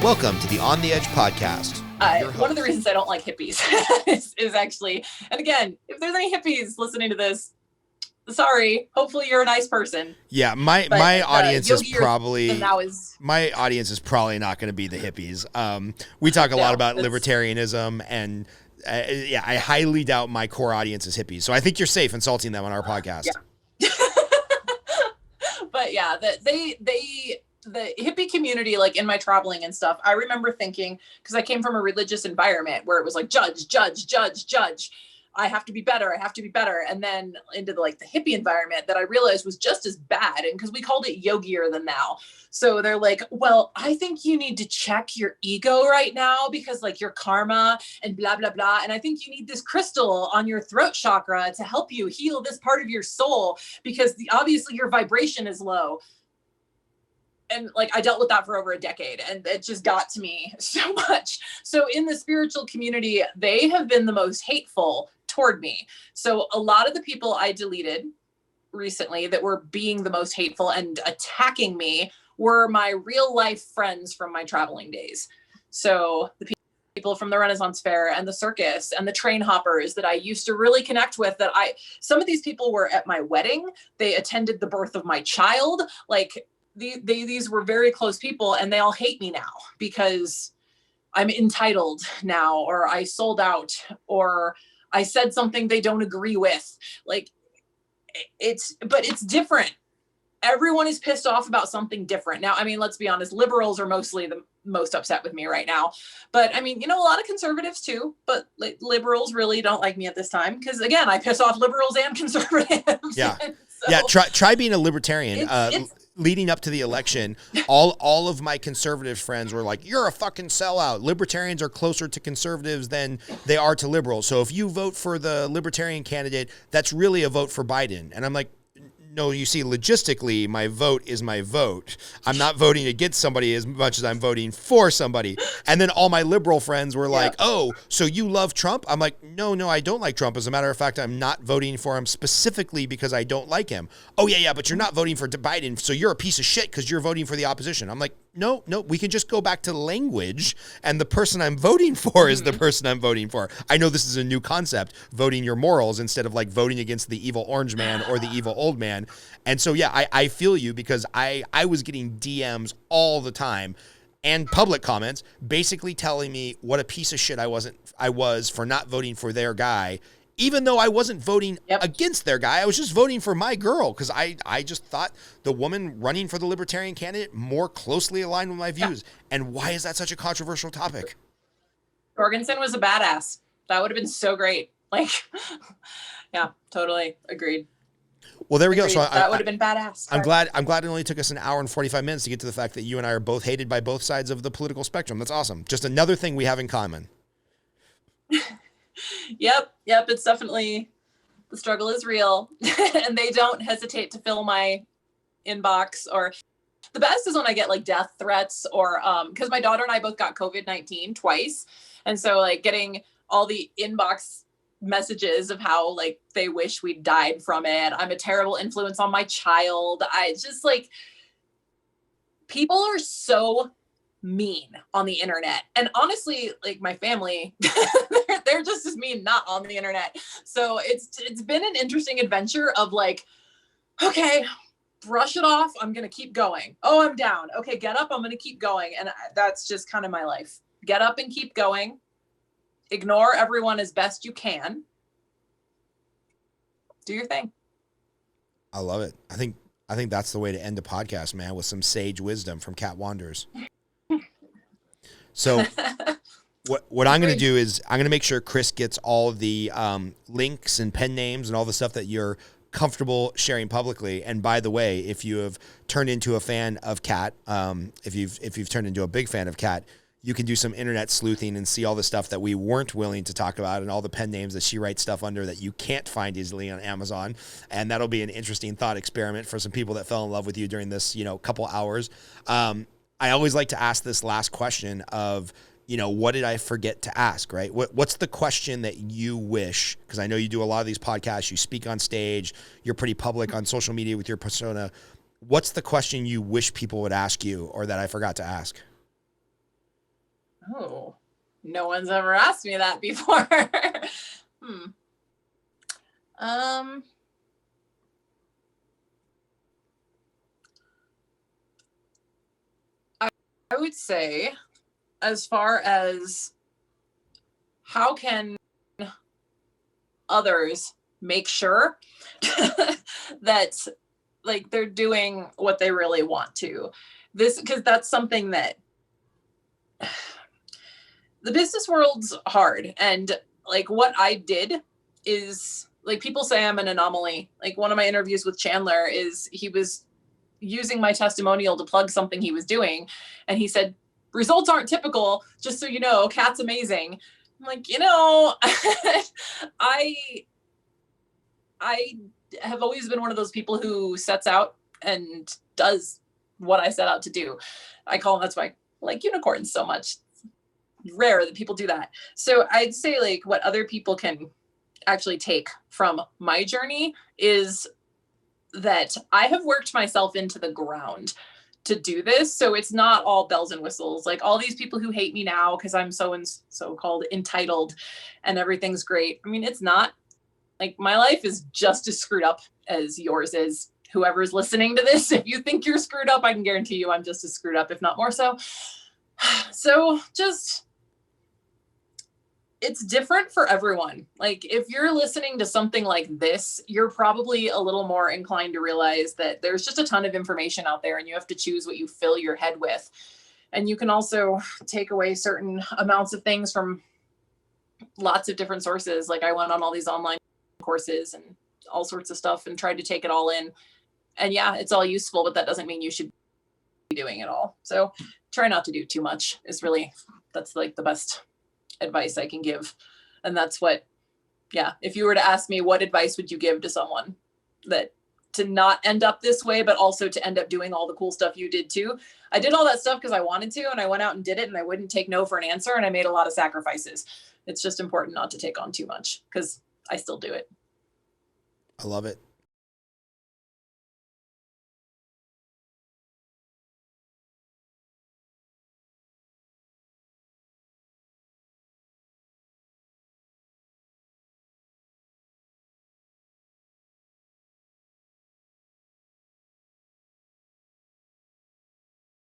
Welcome to the On the Edge podcast. One of the reasons I don't like hippies is actually, and again, if there's any hippies listening to this, sorry, hopefully you're a nice person. Yeah, my audience is probably my audience is probably not going to be the hippies. We talk a lot about libertarianism, and I highly doubt my core audience is hippies. So I think you're safe insulting them on our podcast. Yeah. But yeah, the hippie community, like in my traveling and stuff, I remember thinking, because I came from a religious environment where it was like judge. I have to be better. And then into the hippie environment that I realized was just as bad. And because we called it yogier than thou. So they're like, well, I think you need to check your ego right now because your karma and blah, blah, blah. And I think you need this crystal on your throat chakra to help you heal this part of your soul because obviously your vibration is low. And I dealt with that for over a decade, and it just got to me so much. So in the spiritual community, they have been the most hateful toward me. So a lot of the people I deleted recently that were being the most hateful and attacking me were my real life friends from my traveling days. So the people from the Renaissance Fair and the circus and the train hoppers that I used to really connect with, some of these people were at my wedding. They attended the birth of my child. These were very close people, and they all hate me now because I'm entitled now, or I sold out, or I said something they don't agree with. But it's different. Everyone is pissed off about something different. Now, let's be honest, liberals are mostly the most upset with me right now. But a lot of conservatives too, but liberals really don't like me at this time. Because again, I piss off liberals and conservatives. Yeah. So, try being a libertarian. Leading up to the election, all of my conservative friends were like, you're a fucking sellout. Libertarians are closer to conservatives than they are to liberals. So if you vote for the libertarian candidate, that's really a vote for Biden. And I'm like, no, you see, logistically, my vote is my vote. I'm not voting against somebody as much as I'm voting for somebody. And then all my liberal friends were like, oh, so you love Trump? I'm like, no, I don't like Trump. As a matter of fact, I'm not voting for him specifically because I don't like him. Oh, yeah, but you're not voting for Biden, so you're a piece of shit because you're voting for the opposition. I'm like, no, we can just go back to language, and the person I'm voting for is the person I'm voting for. I know this is a new concept, voting your morals instead of voting against the evil orange man or the evil old man. And so, yeah, I feel you because I was getting DMs all the time and public comments basically telling me what a piece of shit I was for not voting for their guy, even though I wasn't voting against their guy. I was just voting for my girl because I just thought the woman running for the libertarian candidate more closely aligned with my views. Yeah. And why is that such a controversial topic? Jorgensen was a badass. That would have been so great. Yeah, totally agreed. Well, there we go. So that would have been badass. I'm glad it only took us an hour and 45 minutes to get to the fact that you and I are both hated by both sides of the political spectrum. That's awesome. Just another thing we have in common. Yep. It's definitely, the struggle is real and they don't hesitate to fill my inbox. Or the best is when I get death threats or, cause my daughter and I both got COVID-19 twice. And so getting all the inbox messages of how they wish we'd died from it. I'm a terrible influence on my child. I just people are so mean on the internet, and honestly my family they're just as mean not on the internet. So it's been an interesting adventure of okay, brush it off, I'm gonna keep going. Oh, I'm down. Okay, get up, I'm gonna keep going. And that's just kind of my life. Get up and keep going. Ignore everyone as best you can. Do your thing. I love it. I think that's the way to end a podcast, man, with some sage wisdom from Qat Wanders. So what I'm going to do is I'm going to make sure Chris gets all the links and pen names and all the stuff that you're comfortable sharing publicly. And by the way, if you have turned into a fan of Qat, if you've turned into a big fan of Qat, you can do some internet sleuthing and see all the stuff that we weren't willing to talk about and all the pen names that she writes stuff under that you can't find easily on Amazon. And that'll be an interesting thought experiment for some people that fell in love with you during this, couple hours. I always like to ask this last question of, what did I forget to ask, right? What's the question that you wish, because I know you do a lot of these podcasts, you speak on stage, you're pretty public on social media with your persona. What's the question you wish people would ask you or that I forgot to ask? Oh, no one's ever asked me that before. I would say, as far as how can others make sure that like they're doing what they really want to, this, because that's something that the business world's hard. And like what I did is, like, people say I'm an anomaly. Like one of my interviews with Chandler is he was using my testimonial to plug something he was doing, and he said, results aren't typical, just so you know, Kat's amazing. I'm like, I have always been one of those people who sets out and does what I set out to do. I call them, that's why I like unicorns so much. It's rare that people do that. So I'd say like what other people can actually take from my journey is that I have worked myself into the ground to do this. So it's not all bells and whistles. Like all these people who hate me now because I'm so-called entitled and everything's great. I mean, it's not. Like my life is just as screwed up as yours is. Whoever's listening to this, if you think you're screwed up, I can guarantee you I'm just as screwed up, if not more so. So just, it's different for everyone. Like if you're listening to something like this, you're probably a little more inclined to realize that there's just a ton of information out there and you have to choose what you fill your head with. And you can also take away certain amounts of things from lots of different sources. Like I went on all these online courses and all sorts of stuff and tried to take it all in. And yeah, it's all useful, but that doesn't mean you should be doing it all. So try not to do too much is really, that's like the best advice I can give. And that's what, yeah, if you were to ask me what advice would you give to someone that to not end up this way, but also to end up doing all the cool stuff you did too. I did all that stuff because I wanted to, and I went out and did it, and I wouldn't take no for an answer, and I made a lot of sacrifices. It's just important not to take on too much because I still do it. I love it.